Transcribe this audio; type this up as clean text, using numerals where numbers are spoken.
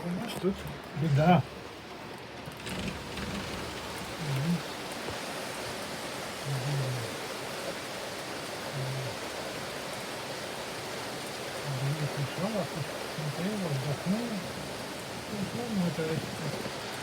У нас тут біда. Пришел, смотрел, вздохнул, и ушел мой товарищ.